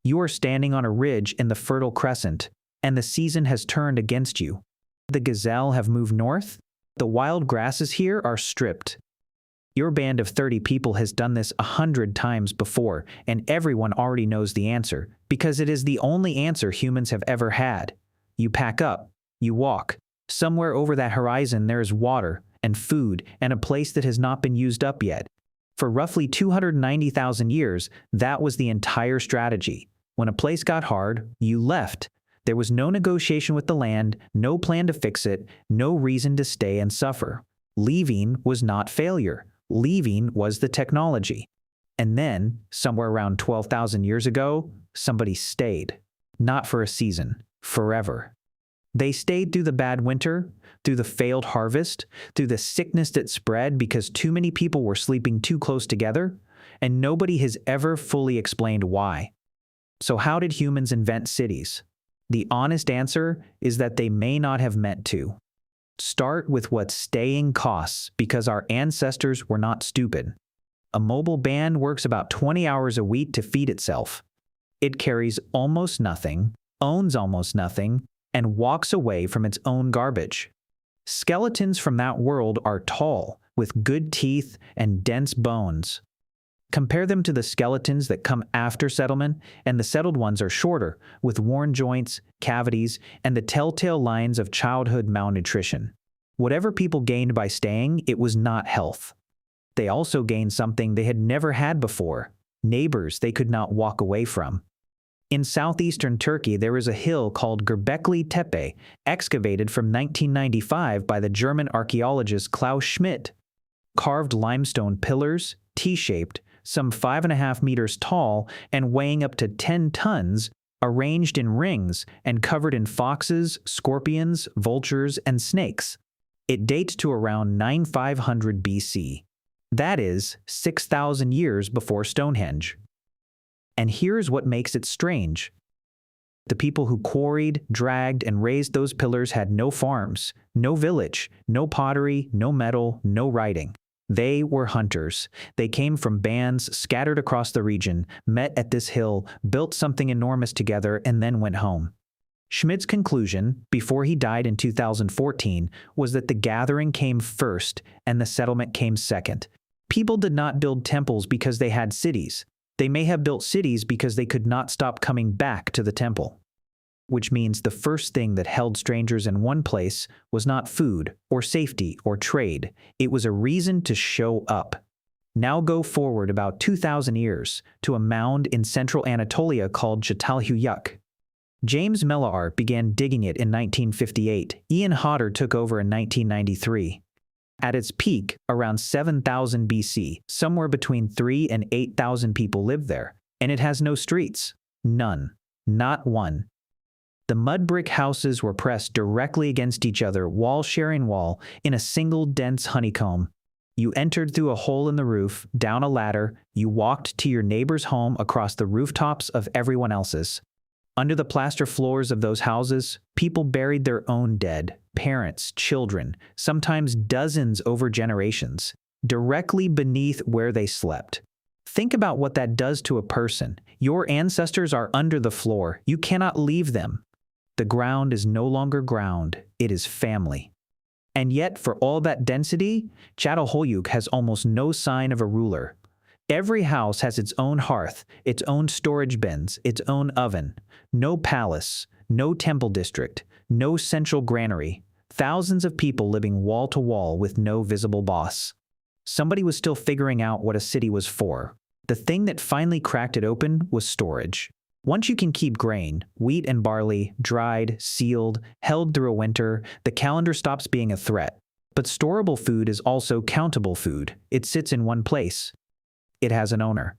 You are standing on a ridge in the Fertile Crescent, and the season has turned against you. The gazelle have moved north. The wild grasses here are stripped. Your band of 30 people has done this 100 times before, and everyone already knows the answer, because it is the only answer humans have ever had. You pack up, you walk. Somewhere over that horizon there is water, and food, and a place that has not been used up yet. For roughly 290,000 years, that was the entire strategy. When a place got hard, you left. There was no negotiation with the land, no plan to fix it, no reason to stay and suffer. Leaving was not failure. Leaving was the technology. And then, somewhere around 12,000 years ago, somebody stayed. Not for a season, forever. They stayed through the bad winter, through the failed harvest, through the sickness that spread because too many people were sleeping too close together, and nobody has ever fully explained why. So how did humans invent cities? The honest answer is that they may not have meant to. Start with what staying costs, because our ancestors were not stupid. A mobile band works about 20 hours a week to feed itself. It carries almost nothing, owns almost nothing, and walks away from its own garbage. Skeletons from that world are tall, with good teeth and dense bones. Compare them to the skeletons that come after settlement, and the settled ones are shorter, with worn joints, cavities, and the telltale lines of childhood malnutrition. Whatever people gained by staying, it was not health. They also gained something they had never had before: neighbors they could not walk away from. In southeastern Turkey, there is a hill called Göbekli Tepe, excavated from 1995 by the German archaeologist Klaus Schmidt. Carved limestone pillars, T-shaped, some 5.5 meters tall and weighing up to 10 tons, arranged in rings and covered in foxes, scorpions, vultures, and snakes. It dates to around 9500 BC. That is, 6,000 years before Stonehenge. And here's what makes it strange. The people who quarried, dragged, and raised those pillars had no farms, no village, no pottery, no metal, no writing. They were hunters. They came from bands scattered across the region, met at this hill, built something enormous together, and then went home. Schmidt's conclusion, before he died in 2014, was that the gathering came first and the settlement came second. People did not build temples because they had cities. They may have built cities because they could not stop coming back to the temple. Which means the first thing that held strangers in one place was not food, or safety, or trade. It was a reason to show up. Now go forward about 2,000 years to a mound in central Anatolia called catalhoyuk. James Meliart began digging it in 1958. Ian Hodder took over in 1993. At its peak, around 7,000 BC, somewhere between 3,000 and 8,000 people lived there, and it has no streets. None. Not one. The mud brick houses were pressed directly against each other, wall sharing wall, in a single dense honeycomb. You entered through a hole in the roof, down a ladder, you walked to your neighbor's home across the rooftops of everyone else's. Under the plaster floors of those houses, people buried their own dead, parents, children, sometimes dozens over generations, directly beneath where they slept. Think about what that does to a person. Your ancestors are under the floor. You cannot leave them. The ground is no longer ground, it is family. And yet, for all that density, Catalhoyuk has almost no sign of a ruler. Every house has its own hearth, its own storage bins, its own oven. No palace, no temple district, no central granary. Thousands of people living wall to wall with no visible boss. Somebody was still figuring out what a city was for. The thing that finally cracked it open was storage. Once you can keep grain, wheat and barley, dried, sealed, held through a winter, the calendar stops being a threat. But storable food is also countable food. It sits in one place. It has an owner.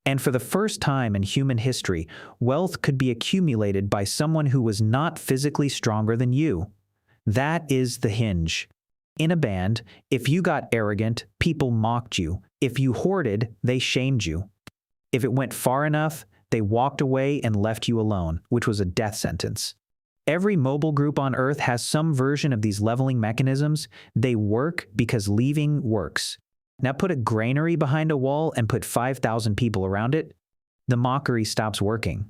And for the first time in human history, wealth could be accumulated by someone who was not physically stronger than you. That is the hinge. In a band, if you got arrogant, people mocked you. If you hoarded, they shamed you. If it went far enough, they walked away and left you alone, which was a death sentence. Every mobile group on Earth has some version of these leveling mechanisms. They work because leaving works. Now put a granary behind a wall and put 5,000 people around it. The mockery stops working.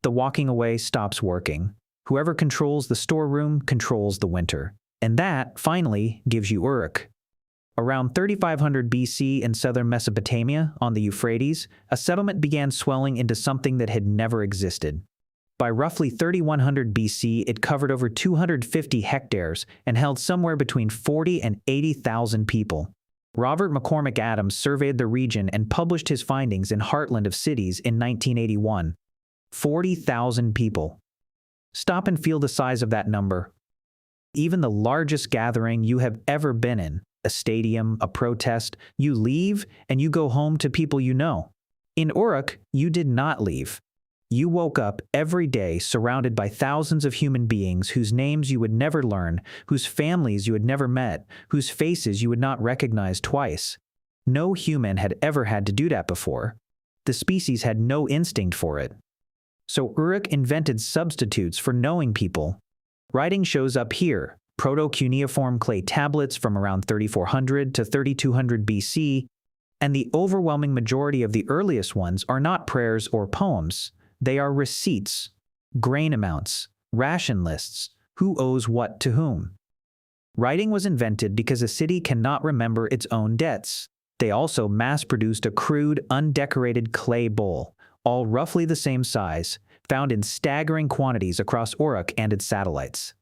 the walking away stops working. Whoever controls the storeroom controls the winter. And that, finally, gives you Uruk. Around 3500 BC in southern Mesopotamia, on the Euphrates, a settlement began swelling into something that had never existed. By roughly 3100 BC, it covered over 250 hectares and held somewhere between 40 and 80,000 people. Robert McCormick Adams surveyed the region and published his findings in Heartland of Cities in 1981. 40,000 people. Stop and feel the size of that number. Even the largest gathering you have ever been in, a stadium, a protest, you leave and you go home to people you know. In Uruk, you did not leave. You woke up every day surrounded by thousands of human beings whose names you would never learn, whose families you had never met, whose faces you would not recognize twice. No human had ever had to do that before. The species had no instinct for it. So Uruk invented substitutes for knowing people. Writing shows up here, proto-cuneiform clay tablets from around 3400 to 3200 BC, and the overwhelming majority of the earliest ones are not prayers or poems. They are receipts, grain amounts, ration lists, who owes what to whom. Writing was invented because a city cannot remember its own debts. They also mass-produced a crude, undecorated clay bowl, all roughly the same size, found in staggering quantities across Uruk and its satellites.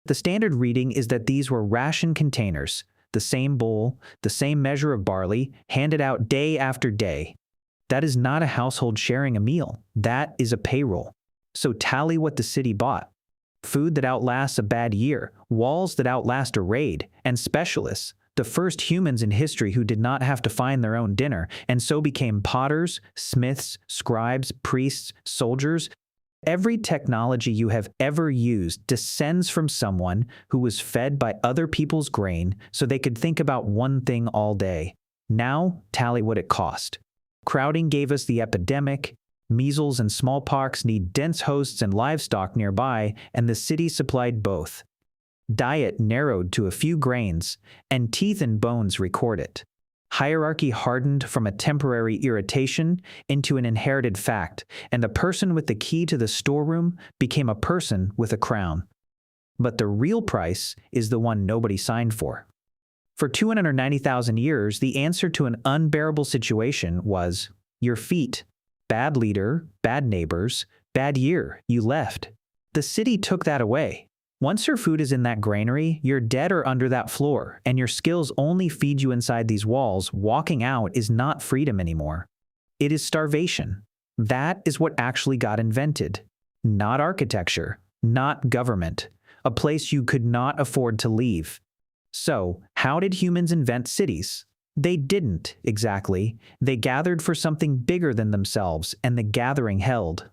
The standard reading is that these were ration containers, the same bowl, the same measure of barley, handed out day after day. That is not a household sharing a meal. That is a payroll. So tally what the city bought. Food that outlasts a bad year, walls that outlast a raid, and specialists, the first humans in history who did not have to find their own dinner, and so became potters, smiths, scribes, priests, soldiers. Every technology you have ever used descends from someone who was fed by other people's grain so they could think about one thing all day. Now, tally what it cost. Crowding gave us the epidemic. Measles and smallpox need dense hosts and livestock nearby, and the city supplied both. Diet narrowed to a few grains, and teeth and bones record it. Hierarchy hardened from a temporary irritation into an inherited fact, and the person with the key to the storeroom became a person with a crown. But the real price is the one nobody signed for. For 290,000 years, the answer to an unbearable situation was your feet. Bad leader, bad neighbors, bad year, you left. The city took that away. Once your food is in that granary, you're dead or under that floor, and your skills only feed you inside these walls. Walking out is not freedom anymore. It is starvation. That is what actually got invented. Not architecture, not government, a place you could not afford to leave. So, how did humans invent cities? They didn't, exactly. They gathered for something bigger than themselves, and the gathering held.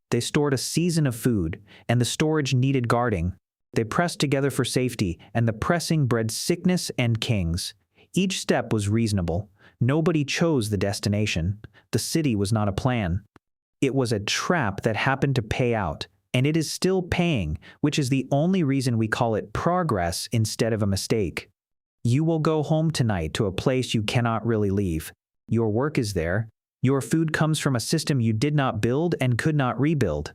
They stored a season of food, and the storage needed guarding. They pressed together for safety, and the pressing bred sickness and kings. Each step was reasonable. Nobody chose the destination. The city was not a plan. It was a trap that happened to pay out, and it is still paying, which is the only reason we call it progress instead of a mistake. You will go home tonight to a place you cannot really leave. Your work is there. Your food comes from a system you did not build and could not rebuild.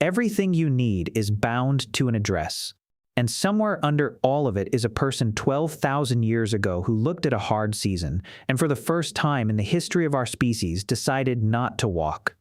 Everything you need is bound to an address. And somewhere under all of it is a person 12,000 years ago who looked at a hard season and for the first time in the history of our species decided not to walk.